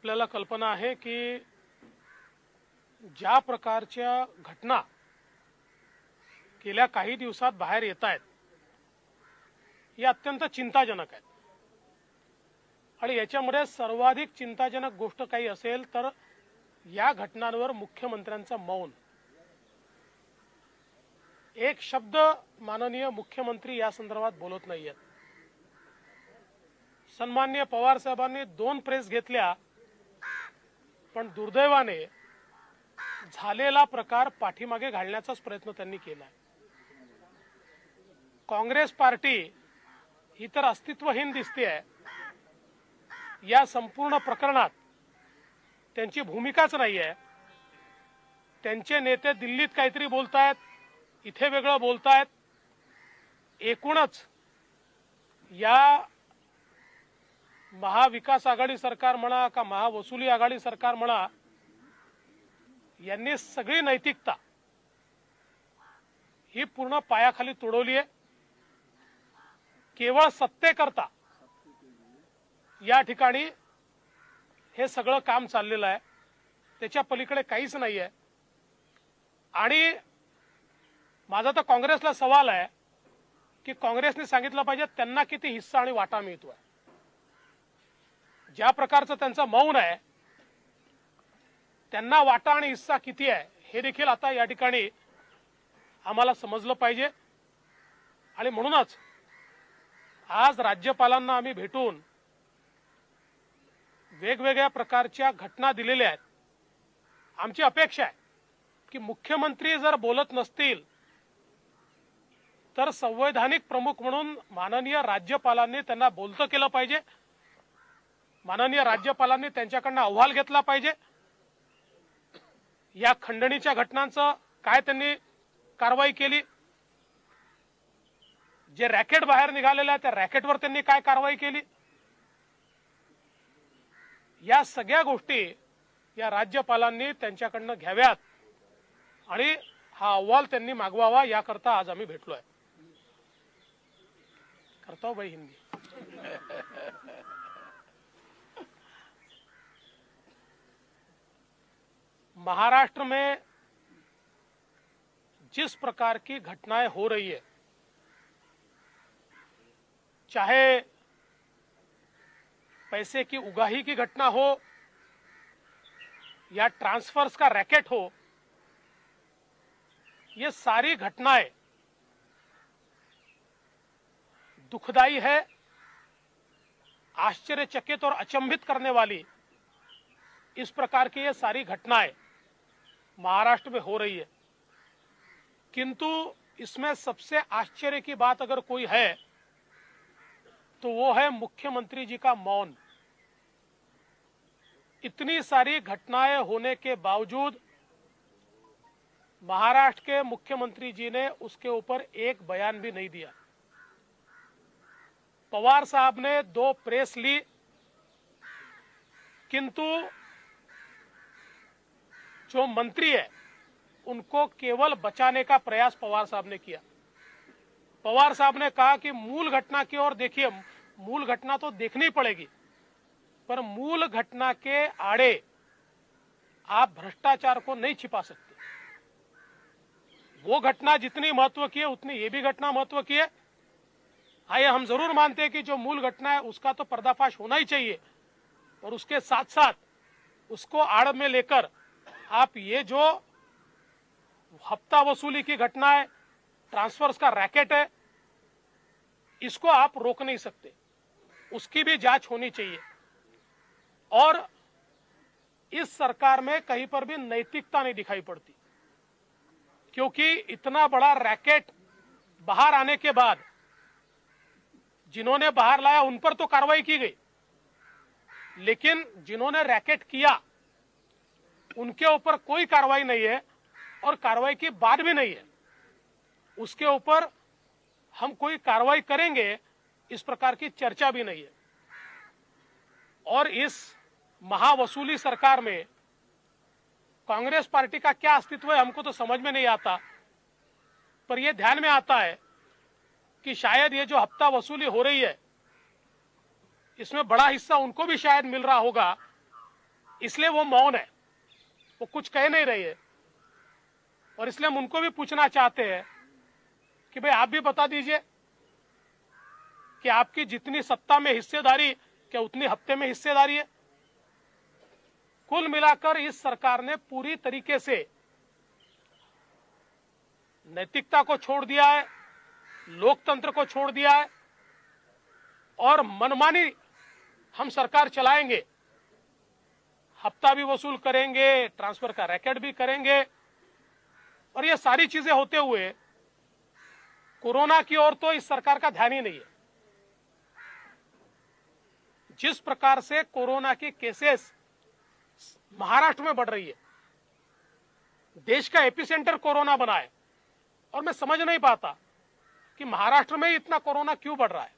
आपल्याला कल्पना आहे की ज्या प्रकारच्या घटना गेल्या काही दिवसात बाहेर येत आहेत ही अत्यंत चिंताजनक आहेत आणि याच्यामध्ये सर्वाधिक चिंताजनक गोष्ट काही असेल तर या घटनांवर मुख्यमंत्र्यांचं मौन। एक शब्द माननीय मुख्यमंत्री या संदर्भात बोलत नाहीयेत। सन्माननीय पवार साहेबांनी 2 प्रेस घेतल्या पण दुर्दैवाने झालेला प्रकार पाठीमागे घालण्याचाच प्रयत्न त्यांनी केला। काँग्रेस पार्टी ही तर अस्तित्वहीन दिसतेय। या संपूर्ण प्रकरणात त्यांची भूमिकाच नाहीये। त्यांचे नेते दिल्लीत काहीतरी बोलतायत, इथे वेगळं बोलतायत। एकूणच या महाविकास आघाडी सरकार म्हणा का महावसुली आघाडी सरकार म्हणा, यांनी सगळी नैतिकता ही पूर्ण पायाखाली तुडवली आहे। केवळ सत्तेकरता या ठिकाणी हे सगळं काम चाललेलं आहे, त्याच्या पलीकडे काहीच नाही आहे। आणि माझा तर काँग्रेसला सवाल आहे की काँग्रेसने सांगितलं पाहिजे त्यांना किती हिस्सा आणि वाटा मिळतोय। ज्या प्रकारचं त्यांचं मौन आहे, त्यांना वाटा आणि हिस्सा किती आहे हे देखील आता या ठिकाणी आम्हाला समजलं पाहिजे। आणि म्हणूनच आज राज्यपालांना आम्ही भेटून वेगवेगळ्या प्रकारच्या घटना दिलेल्या आहेत। आमची अपेक्षा आहे की मुख्यमंत्री जर बोलत नसतील तर संवैधानिक प्रमुख म्हणून माननीय राज्यपालांनी त्यांना बोलतं केलं पाहिजे। माननीय राज्यपालांनी त्यांच्याकडनं अहवाल घेतला पाहिजे। या खंडणीच्या घटनांचं काय त्यांनी कारवाई केली, जे रॅकेट बाहेर निघालेलं आहे त्या रॅकेटवर त्यांनी काय कारवाई केली, या सगळ्या गोष्टी या राज्यपालांनी त्यांच्याकडनं घ्याव्यात आणि हा अहवाल त्यांनी मागवावा, याकरता आज आम्ही भेटलोय। करता हूं भाई हिंदी। महाराष्ट्र में जिस प्रकार की घटनाएं हो रही है, चाहे पैसे की उगाही की घटना हो या ट्रांसफर्स का रैकेट हो, ये सारी घटनाएं दुखदाई है, आश्चर्यचकित और अचंभित करने वाली इस प्रकार की ये सारी घटनाएं महाराष्ट्र में हो रही है। किंतु इसमें सबसे आश्चर्य की बात अगर कोई है तो वो है मुख्यमंत्री जी का मौन। इतनी सारी घटनाएं होने के बावजूद महाराष्ट्र के मुख्यमंत्री जी ने उसके ऊपर एक बयान भी नहीं दिया। पवार साहब ने 2 प्रेस ली, किंतु जो मंत्री है उनको केवल बचाने का प्रयास पवार साहब ने किया। पवार साहब ने कहा कि मूल घटना की ओर देखिए, मूल घटना तो देखनी पड़ेगी, पर मूल घटना के आड़े आप भ्रष्टाचार को नहीं छिपा सकते। वो घटना जितनी महत्व की है उतनी ये भी घटना महत्व की है। आइए, हम जरूर मानते हैं कि जो मूल घटना है उसका तो पर्दाफाश होना ही चाहिए, और उसके साथ साथ उसको आड़ में लेकर आप ये जो हफ्ता वसूली की घटना है, ट्रांसफर्स का रैकेट है, इसको आप रोक नहीं सकते। उसकी भी जांच होनी चाहिए। और इस सरकार में कहीं पर भी नैतिकता नहीं दिखाई पड़ती, क्योंकि इतना बड़ा रैकेट बाहर आने के बाद जिन्होंने बाहर लाया उन पर तो कार्रवाई की गई, लेकिन जिन्होंने रैकेट किया उनके ऊपर कोई कार्रवाई नहीं है, और कार्रवाई की बात भी नहीं है। उसके ऊपर हम कोई कार्रवाई करेंगे इस प्रकार की चर्चा भी नहीं है। और इस महावसूली सरकार में कांग्रेस पार्टी का क्या अस्तित्व है हमको तो समझ में नहीं आता, पर यह ध्यान में आता है कि शायद ये जो हफ्ता वसूली हो रही है इसमें बड़ा हिस्सा उनको भी शायद मिल रहा होगा, इसलिए वो मौन है, वो कुछ कह नहीं रही है। और इसलिए हम उनको भी पूछना चाहते हैं कि भाई आप भी बता दीजिए कि आपकी जितनी सत्ता में हिस्सेदारी क्या उतनी हफ्ते में हिस्सेदारी है। कुल मिलाकर इस सरकार ने पूरी तरीके से नैतिकता को छोड़ दिया है, लोकतंत्र को छोड़ दिया है और मनमानी हम सरकार चलाएंगे, हफ्ता भी वसूल करेंगे, ट्रांसफर का रैकेट भी करेंगे। और ये सारी चीजें होते हुए कोरोना की ओर तो इस सरकार का ध्यान ही नहीं है। जिस प्रकार से कोरोना की केसेस महाराष्ट्र में बढ़ रही है, देश का एपिसेंटर कोरोना बना है, और मैं समझ नहीं पाता कि महाराष्ट्र में इतना कोरोना क्यों बढ़ रहा है।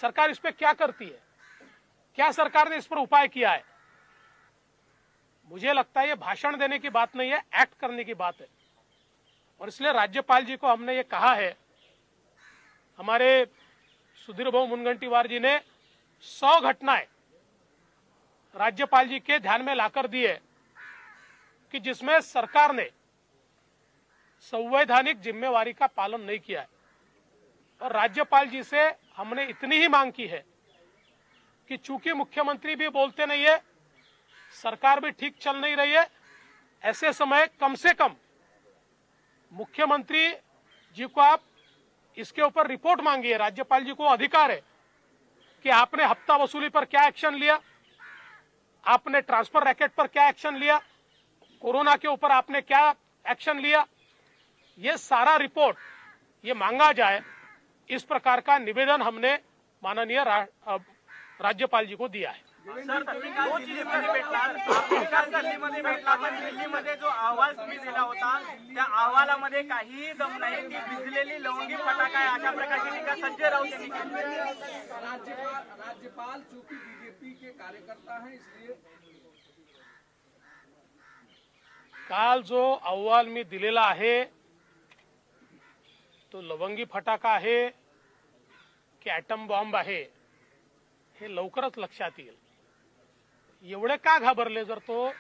सरकार इस पे क्या करती है? क्या सरकार ने इस पर उपाय किया है? मुझे लगता है ये भाषण देने की बात नहीं है, एक्ट करने की बात है। और इसलिए राज्यपाल जी को हमने ये कहा है, हमारे सुधीर भाऊ मुनगंटीवार जी ने 100 घटनाएं राज्यपाल जी के ध्यान में लाकर दी है कि जिसमें सरकार ने संवैधानिक जिम्मेवारी का पालन नहीं किया है। और राज्यपाल जी से हमने इतनी ही मांग की है कि चूंकि मुख्यमंत्री भी बोलते नहीं है, सरकार भी ठीक चल नहीं रही है, ऐसे समय कम से कम मुख्यमंत्री जी को आप इसके ऊपर रिपोर्ट मांगिए। राज्यपाल जी को अधिकार है कि आपने हफ्ता वसूली पर क्या एक्शन लिया, आपने ट्रांसफर रैकेट पर क्या एक्शन लिया, कोरोना के ऊपर आपने क्या एक्शन लिया, ये सारा रिपोर्ट ये मांगा जाए। इस प्रकार का निवेदन हमने माननीय राज्यपाल जी को दिया है। सर, दिल्लीमध्ये जो अहवाल तुम्ही दिला होता त्या अहवालामध्ये काहीही दम नाही की भिजलेली लवंगी फटाका आहे अशा प्रकारची टीका संजय राऊत यांनी केली। राज्यपाल चूंकि बीजेपी के कार्यकर्ता हैं इसलिए काल जो अहवाल मी दिलेला आहे तो लवंगी फटाका आहे की ॲटम बॉम्ब आहे हे लवकरच लक्षात येईल। एवढे का घाबरले? जर तो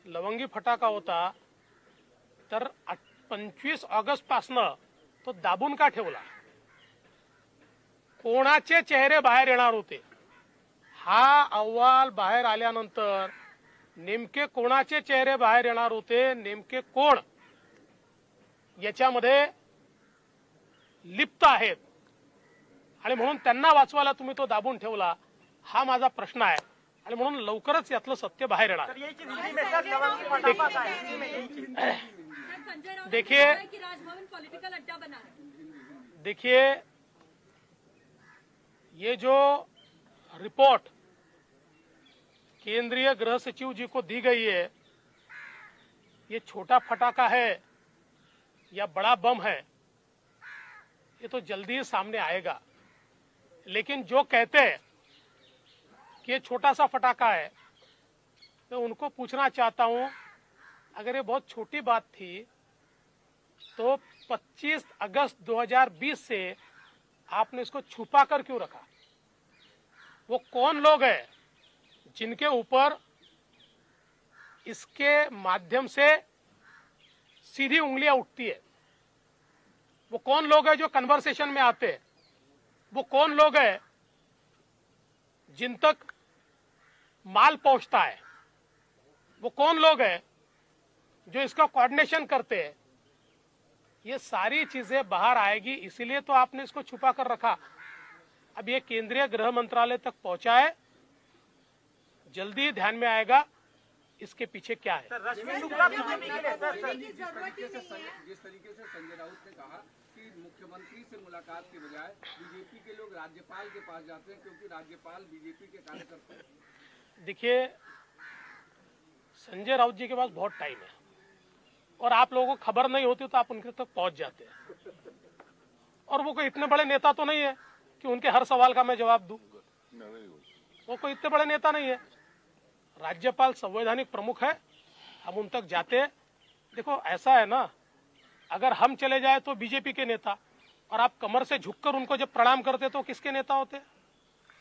लवंगी फटाका होता तर 25 ऑगस्ट पासनं तो दाबून का ठेवला? कोणाचे चेहरे बाहेर येणार होते? हा अहवाल बाहेर आल्यानंतर नेमके कोणाचे चेहरे बाहेर येणार होते, नेमके कोण याच्यामध्ये लिप्त आहेत आणि म्हणून त्यांना वाचवायला तुम्ही तो दाबून ठेवला, हा माझा प्रश्न आहे। आणि म्हणून लवकरच यातलं सत्य बाहेर येणार। देखिए ये जो रिपोर्ट केंद्रीय गृह सचिव जी को दी गई है, ये छोटा फटाका है या बड़ा बम है ये तो जल्दी ही सामने आएगा। लेकिन जो कहते हैं कि ये छोटा सा फटाका है, मैं उनको पूछना चाहता हूं, अगर ये बहुत छोटी बात थी तो 25 अगस्त 2020 से आपने इसको छुपा कर क्यों रखा? वो कौन लोग हैं जिनके ऊपर इसके माध्यम से सीधी उंगलियां उठती है? वो कौन लोग हैं जो कन्वर्सेशन में आते हैं? वो कौन लोग हैं जिन तक माल पहुंचता है? वो कौन लोग हैं जो इसका कोऑर्डिनेशन करते हैं? ये सारी चीजें बाहर आएगी, इसीलिए तो आपने इसको छुपा कर रखा। अब ये केंद्रीय गृह मंत्रालय तक पहुंचा है, जल्दी ध्यान में आएगा इसके पीछे क्या है। जिस तरीके से संजय राउत ने कहा कि मुख्यमंत्री से मुलाकात के बजाय बीजेपी के लोग राज्यपाल के पास जाते हैं क्योंकि राज्यपाल बीजेपी के कार्यकर्ता हैं। देखिए, संजय राउत जी के पास बहुत टाइम है और आप लोगों को खबर नहीं होती तो आप उनके तक पहुंच जाते हैं। और वो कोई इतने बड़े नेता तो नहीं है कि उनके हर सवाल का मैं जवाब दूं। वो कोई इतने बड़े नेता नहीं है। राज्यपाल संवैधानिक प्रमुख है, हम उन तक जाते हैं। देखो ऐसा है ना, अगर हम चले जाए तो बीजेपी के नेता, और आप कमर से झुककर उनको जब प्रणाम करते तो किसके नेता होते?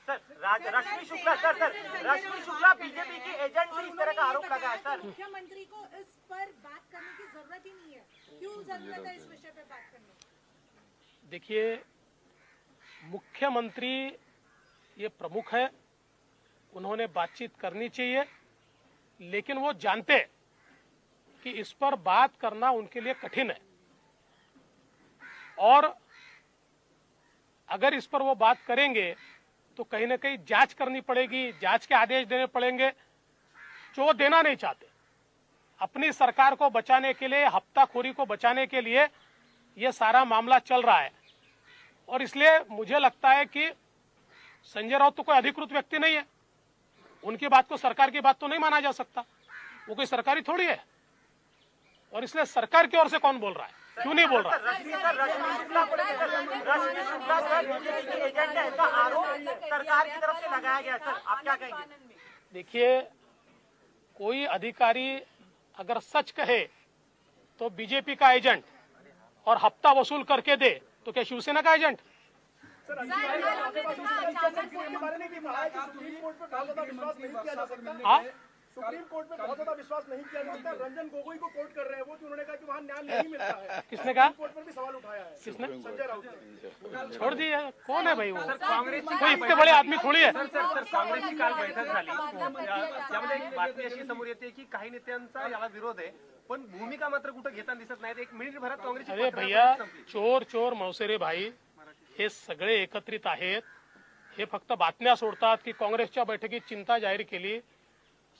रश्मि शुक्ला रश्मि शुक्ला बीजेपी की एजेंट से इस तरह का आरोप लगा है सर। मुख्यमंत्री को इस पर बात करने की जरूरत ही नहीं है, क्यों जरूरत है इस विषय पर बात करने की? देखिए, मुख्यमंत्री ये प्रमुख है, उन्होंने बातचीत करनी चाहिए, लेकिन वो जानते कि इस पर बात करना उनके लिए कठिन है, और अगर इस पर वो बात करेंगे तो कहीं ना कहीं जांच करनी पड़ेगी, जांच के आदेश देने पड़ेंगे, जो वो देना नहीं चाहते। अपनी सरकार को बचाने के लिए, हफ्ताखोरी को बचाने के लिए ये सारा मामला चल रहा है, और इसलिए मुझे लगता है कि संजय राउत तो कोई अधिकृत व्यक्ति नहीं है, उनकी बात को सरकार की बात तो नहीं माना जा सकता, वो कोई सरकारी थोड़ी है, और इसलिए सरकार की ओर से कौन बोल रहा है, क्यों नहीं बोल रहा है? रश्मि शुक्ला सर बीजेपी की एजेंट है, ऐसा आरोप सरकार की तरफ से लगाया गया सर, आप क्या कहेंगे? देखिए, कोई अधिकारी अगर सच कहे तो बीजेपी का एजेंट, और हफ्ता वसूल करके दे तो क्या शिवसेना का एजेंट? हाँ, सुप्रीम कोर्ट में बहुत ज्यादा विश्वास नहीं किया जा सकता। रंजन गोगोई को कोर्ट कर रहे हैं वो, कि उन्होंने कहा कि वहाँ न्याय नहीं मिलता है। किसने कहा? कोर्ट पर भी सवाल उठाया है। किसने? संजय राउत ने। छोड़ दिए, कौन है भाई वो? काँग्रेस कोई इतने बड़े आदमी थोडी आहे. सर काँग्रेसची काल बैठक झाली, त्यामध्ये एक बातमी अशी समोर येते की काही नेत्यांचा याला विरोध आहे, पण भूमिका मात्र कुठं घेताना दिसत नाहीत. एक मिनिट भरात काँग्रेसची अरे भैया, चोर चोर मौसेरे भाई हे सगळे एकत्रित आहेत. हे फक्त बातम्या सोडतात की काँग्रेसच्या बैठकीत चिंता जाहीर केली.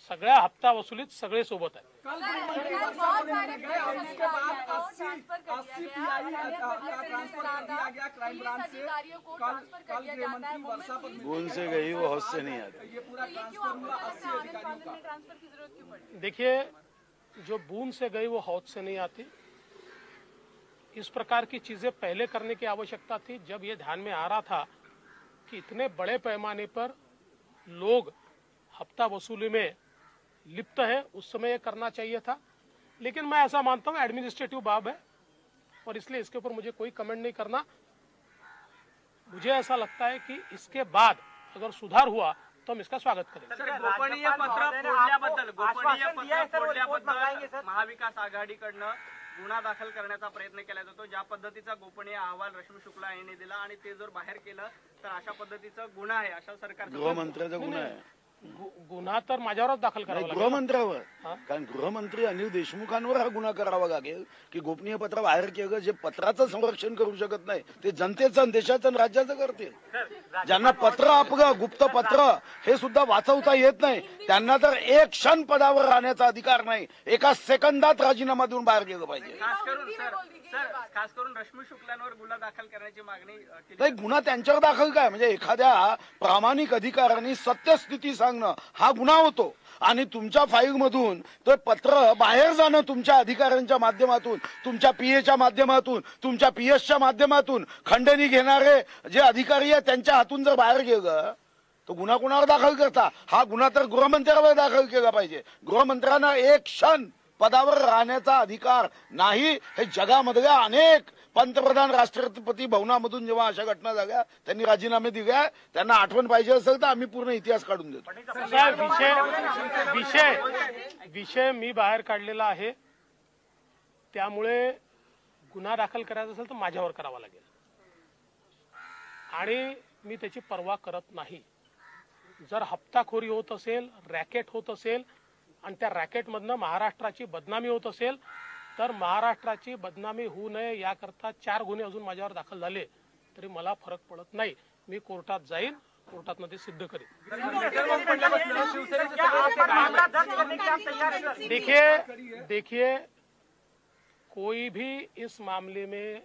सगळ्या हप्ता वसुलीत सगळे सोबत आहेत. भूल से गई वो होश से नहीं आती. देखिए, जो बूंद से गई वो हौद से नहीं आती. इस प्रकार की चीजें पहले करने की आवश्यकता थी, जब ये ध्यान में आ रहा था कि इतने बड़े पैमाने पर लोग हफ्ता वसूली में लिप्त है, उस समय ये करना चाहिए था. लेकिन मैं ऐसा मानता हूँ एडमिनिस्ट्रेटिव बाब है, और इसलिए इसके ऊपर मुझे कोई कमेंट नहीं करना. मुझे ऐसा लगता है कि इसके बाद अगर सुधार हुआ तो हम इसका स्वागत करेंगे. गोपनीय पत्र फोडल्याबद्दल महाविकास आघाडीकडनं गुन्हा दाखल करण्याचा प्रयत्न केला जातो. ज्या पद्धतीचा गोपनीय अहवाल रश्मी शुक्ला यांनी दिला आणि ते जर बाहेर केलं तर अशा पद्धतीचा गुन्हा आहे, अशा सरकार गृहमंत्र्याचा गुन्हा आहे. गुन्हा तर माझ्यावरच दाखल करावा लागेल. गृहमंत्र्यावर, कारण गृहमंत्री अनिल देशमुखांवर हा गुन्हा करावा लागेल की गोपनीय पत्र बाहेर केलं. जे पत्राचं संरक्षण करू शकत नाही ते जनतेचं, देशाचं, राज्याचं करतील. ज्यांना पत्र आपलं गुप्त पत्र हे सुद्धा वाचवता येत नाही, त्यांना तर एक क्षण पदावर राहण्याचा अधिकार नाही. एका सेकंदात राजीनामा देऊन बाहेर गेलं पाहिजे. खास करून रश्मी शुक्लांवर गुन्हा दाखल करण्याची मागणी नाही. गुन्हा त्यांच्यावर दाखल काय, म्हणजे एखाद्या प्रामाणिक अधिकाऱ्यांनी सत्यस्थिती सांगणं हा गुन्हा होतो. आणि तुमच्या फाईल मधून तर पत्र बाहेर जाणं, तुमच्या अधिकाऱ्यांच्या माध्यमातून, तुमच्या पीएच्या माध्यमातून, तुमच्या पीएसच्या माध्यमातून खंडणी घेणारे जे अधिकारी आहेत त्यांच्या हातून जर बाहेर गेलं तो गुन्हा कुणावर दाखल करता? हा गुन्हा तर गृहमंत्र्यावर दाखल केला पाहिजे. गृहमंत्र्यांना एक क्षण पदावर राहण्याचा अधिकार नाही. हे जगामधल्या अनेक पंतप्रधान, राष्ट्रपती भवनामधून जेव्हा अशा घटना झाल्या त्यांनी राजीनामे दिले. त्यांना आठवण पाहिजे असेल तर आम्ही पूर्ण इतिहास काढून देतो. विषय मी बाहेर काढलेला आहे, त्यामुळे गुन्हा दाखल करायचा असेल तर माझ्यावर करावा लागेल, आणि मी त्याची पर्वा करत नाही. जर हप्ताखोरी होत असेल, रॅकेट होत असेल, आणि त्या रॅकेटमधनं महाराष्ट्राची बदनामी होत असेल तर महाराष्ट्राची बदनामी होऊ नये याकरता 4 गुन्हे अजून माझ्यावर दाखल झाले तरी मला फरक पडत नाही. मी कोर्टात जाईन, कोर्टात ते सिद्ध करेन. देखिए कोई भी इस मामले में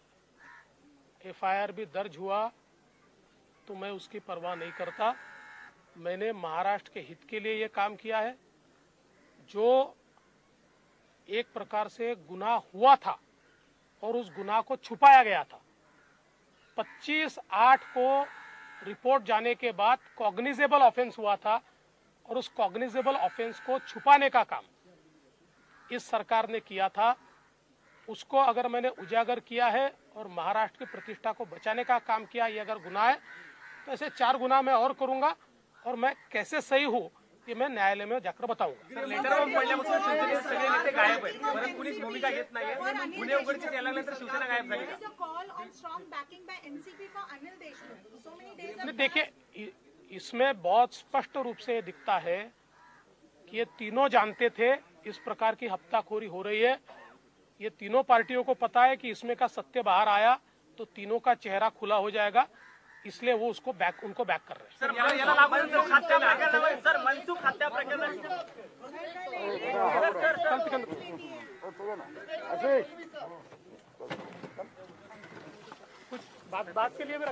एफआईआर भी दर्ज हुआ तो मैं उसकी परवाह नहीं करता. मैंने महाराष्ट्र के हित के लिए ये काम किया है. जो एक प्रकार से गुनाह हुआ था और उस गुनाह को छुपाया गया था, 25/8 को रिपोर्ट जाने के बाद कॉग्निजेबल ऑफेंस हुआ था, और उस कॉग्निजेबल ऑफेंस को छुपाने का काम इस सरकार ने किया था. उसको अगर मैंने उजागर किया है और महाराष्ट्र की प्रतिष्ठा को बचाने का काम किया, ये अगर गुनाह है तो ऐसे 4 गुना मैं और करूंगा और मैं कैसे सही हूँ ये मैं न्यायालय में जाकर बताऊंगा। लेटर ऑफ पडल्यापासून शिवसेनेचे सगळे नेते गायब आहेत, परत कुणीच भूमिका घेत नाहीये, गुन्हे उघडकीस यायला लागल्यानंतर शिवसेना गायब झाली का? There is a call on strong backing by NCP for Anil Deshmukh. So many days नहीं, of देखिए इसमें बहुत स्पष्ट रूप से दिखता है कि ये तीनों जानते थे इस प्रकार की हफ्ताखोरी हो रही है। ये तीनों पार्टियों को पता है कि इसमें का सत्य बाहर आया तो तीनों का चेहरा खुला हो जाएगा, इसलिए वो उनको बैक कर रहे हैं। सर याला लागून मनसुख हत्या सर मनसुख हत्या प्रकरणाची कुछ बात के लिए भी